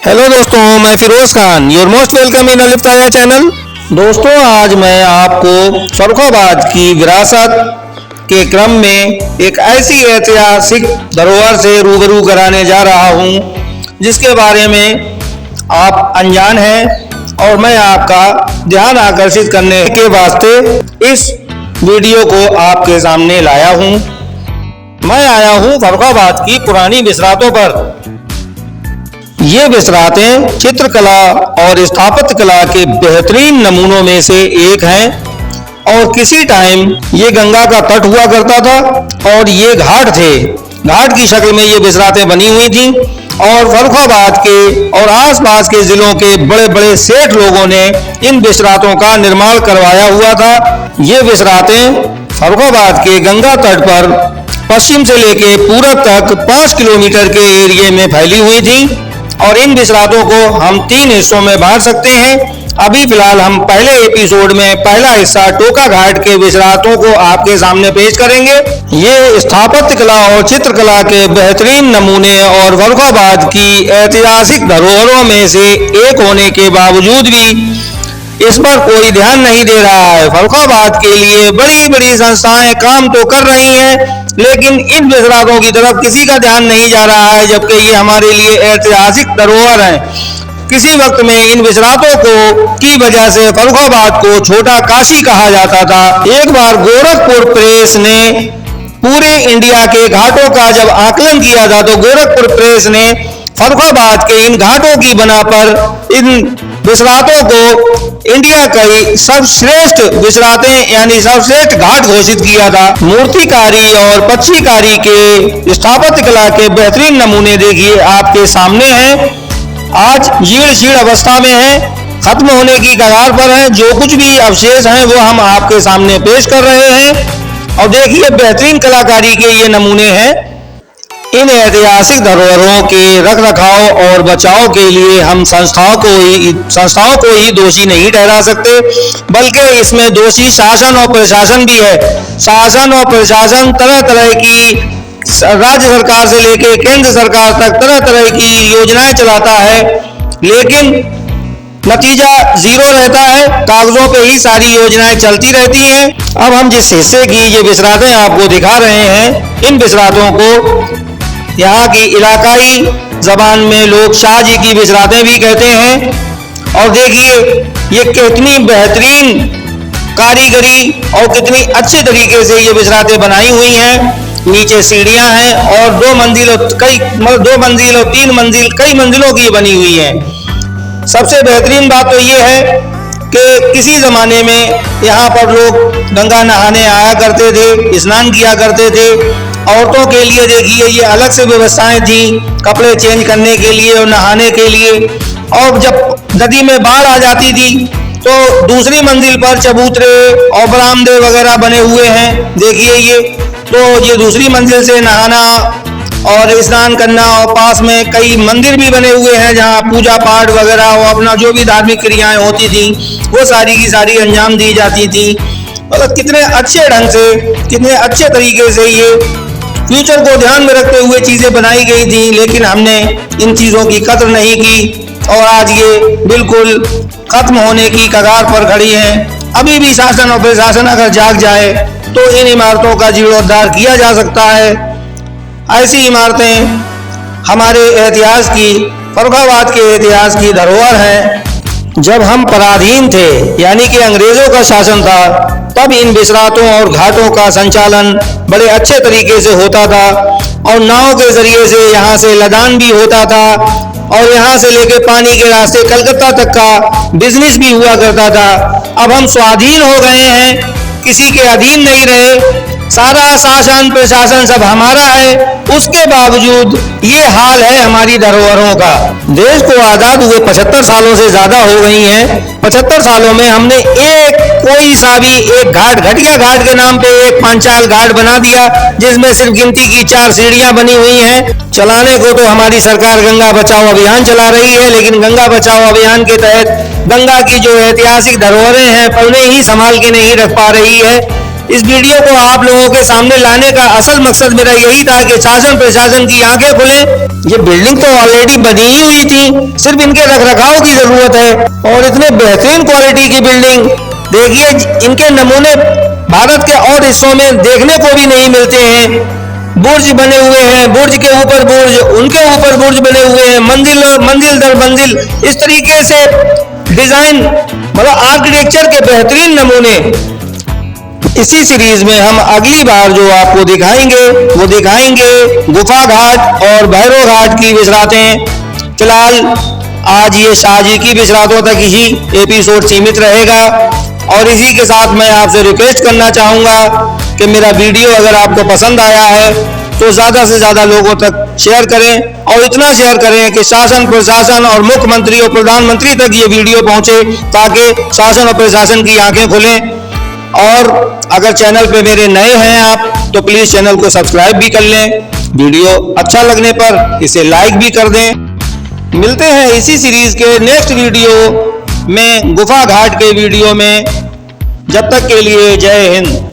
Hello दोस्तों, मैं Firoz Khan, your most welcome in Alif Taya channel. दोस्तों, आज मैं आपको फर्रुखाबाद की विरासत के क्रम में एक ऐसी ऐतिहासिक धरोहर से रूबरू कराने जा रहा हूं जिसके बारे में आप अनजान हैं और मैं आपका ध्यान आकर्षित करने के वास्ते इस वीडियो को आपके सामने लाया हूं। मैं आया हूं फर्रुखाबाद की पुरानी बिसरातों पर। ये बिसरातें चित्रकला और स्थापत्य कला के बेहतरीन नमूनों में से एक हैं और किसी टाइम ये गंगा का तट हुआ करता था और ये घाट थे। घाट की शक्ल में ये बिसरातें बनी हुई थी और फर्रुखाबाद के और आसपास के जिलों के बड़े बड़े सेठ लोगों ने इन बिसरातों का निर्माण करवाया हुआ था। ये बिसरातें फर्रुखाबाद के गंगा तट पर पश्चिम से लेके पूरब तक 5 किलोमीटर के एरिया में फैली हुई थी और इन बिसरातों को हम 3 हिस्सों में बांट सकते हैं। अभी फिलहाल हम पहले एपिसोड में पहला हिस्सा टोका घाट के बिसरातों को आपके सामने पेश करेंगे। ये स्थापत्य कला और चित्रकला के बेहतरीन नमूने और फर्रुखाबाद की ऐतिहासिक धरोहरों में से एक होने के बावजूद भी इस पर कोई ध्यान नहीं दे रहा है। फर्रुखाबाद के लिए बड़ी बड़ी संस्थाएं काम तो कर रही हैं, लेकिन इन बिसरातों की तरफ किसी का ध्यान नहीं जा रहा है, जबकि ये हमारे लिए ऐतिहासिक धरोहर है। किसी वक्त में इन बिसरातों की वजह से फर्रुखाबाद को छोटा काशी कहा जाता था। एक बार गोरखपुर प्रेस ने पूरे इंडिया के घाटों का जब आकलन किया था तो गोरखपुर प्रेस ने फर्रुखाबाद के इन घाटों की बना पर इन बिसरातों को इंडिया की सर्वश्रेष्ठ बिसरातें यानी सर्वश्रेष्ठ घाट घोषित किया था। मूर्तिकारी और पत्थरकारी के स्थापत्य कला के बेहतरीन नमूने देखिए आपके सामने हैं। आज जीर्ण शीर्ण अवस्था में है, खत्म होने की कगार पर है। जो कुछ भी अवशेष हैं वो हम आपके सामने पेश कर रहे हैं और देखिए बेहतरीन कलाकारी के ये नमूने हैं। इन ऐतिहासिक धरोहरों के रखरखाव और बचाव के लिए हम संस्थाओं को ही दोषी नहीं ठहरा सकते, बल्कि इसमें दोषी शासन और प्रशासन भी है। शासन और प्रशासन तरह तरह की राज्य सरकार से लेकर केंद्र सरकार तक तरह तरह की योजनाएं चलाता है, लेकिन नतीजा जीरो रहता है। कागजों पे ही सारी योजनाएं चलती रहती हैं। अब हम जिस हिस्से की ये बिसरातें आपको दिखा रहे हैं, इन बिसरातों को यहाँ की इलाकाई जबान में लोग शाह जी की बिसरातें भी कहते हैं। और देखिए ये कितनी बेहतरीन कारीगरी और कितनी अच्छे तरीके से ये बिसरातें बनाई हुई हैं। नीचे सीढ़ियां हैं और 2 मंजिल और 3 मंजिल कई मंजिलों की बनी हुई हैं। सबसे बेहतरीन बात तो ये है कि किसी ज़माने में यहाँ पर लोग गंगा नहाने आया करते थे, स्नान किया करते थे। औरतों के लिए देखिए ये अलग से व्यवस्थाएं थी, कपड़े चेंज करने के लिए और नहाने के लिए। और जब नदी में बाढ़ आ जाती थी तो दूसरी मंजिल पर चबूतरे और बरामदे वगैरह बने हुए हैं। देखिए ये दूसरी मंजिल से नहाना और स्नान करना, और पास में कई मंदिर भी बने हुए हैं जहाँ पूजा पाठ वगैरह और अपना जो भी धार्मिक क्रियाएं होती थी वो सारी की सारी अंजाम दी जाती थी। मतलब कितने अच्छे ढंग से, कितने अच्छे तरीके से ये फ्यूचर को ध्यान में रखते हुए चीजें बनाई गई थी, लेकिन हमने इन चीजों की कद्र नहीं की और आज ये बिल्कुल खत्म होने की कगार पर खड़ी हैं। अभी भी शासन और प्रशासन अगर जाग जाए तो इन इमारतों का जीर्णोद्धार किया जा सकता है। ऐसी इमारतें हमारे इतिहास की, फर्रुखाबाद के इतिहास की धरोहर हैं। जब हम पराधीन थे यानी कि अंग्रेजों का शासन था, तब इन बिसरातों और घाटों का संचालन बड़े अच्छे तरीके से होता था और नाव के जरिए से यहाँ से लदान भी होता था और यहाँ से लेके पानी के रास्ते कलकत्ता तक का बिजनेस भी हुआ करता था। अब हम स्वाधीन हो गए हैं, किसी के अधीन नहीं रहे, सारा शासन प्रशासन सब हमारा है, उसके बावजूद ये हाल है हमारी धरोहरों का। देश को आजाद हुए 75 सालों से ज्यादा हो गई हैं। 75 सालों में हमने कोई सा भी एक घटिया घाट के नाम पे एक पांचाल घाट बना दिया जिसमें सिर्फ गिनती की 4 सीढ़ियां बनी हुई हैं। चलाने को तो हमारी सरकार गंगा बचाओ अभियान चला रही है, लेकिन गंगा बचाओ अभियान के तहत गंगा की जो ऐतिहासिक धरोहरें हैं उन्हें ही संभाल के नहीं रख पा रही है। इस वीडियो को आप लोगों के सामने लाने का असल मकसद मेरा यही था कि शासन प्रशासन की आंखें खुलें। ये बिल्डिंग तो ऑलरेडी बनी ही हुई थी, सिर्फ इनके रखरखाव की जरूरत है। और इतने बेहतरीन क्वालिटी की बिल्डिंग, देखिए इनके नमूने भारत के और हिस्सों में देखने को भी नहीं मिलते हैं। बुर्ज बने हुए हैं, बुर्ज के ऊपर बुर्ज, उनके ऊपर बुर्ज बने हुए हैं, मंजिल दर मंजिल, इस तरीके से डिजाइन, मतलब आर्किटेक्चर के बेहतरीन नमूने। इसी सीरीज में हम अगली बार जो आपको दिखाएंगे वो दिखाएंगे गुफा घाट और भैरव घाट की विसरातें। फिलहाल आज ये शाहजी की विसरातों तक ही एपिसोड सीमित रहेगा। और इसी के साथ मैं आपसे रिक्वेस्ट करना चाहूँगा कि मेरा वीडियो अगर आपको पसंद आया है तो ज़्यादा से ज़्यादा लोगों तक शेयर करें, और इतना शेयर करें कि शासन प्रशासन और मुख्यमंत्री और प्रधानमंत्री तक ये वीडियो पहुँचे, ताकि शासन और प्रशासन की आंखें खुलें। और अगर चैनल पे मेरे नए हैं आप, तो प्लीज़ चैनल को सब्सक्राइब भी कर लें। वीडियो अच्छा लगने पर इसे लाइक भी कर दें। मिलते हैं इसी सीरीज के नेक्स्ट वीडियो में, गुफा घाट के वीडियो में। जब तक के लिए जय हिंद।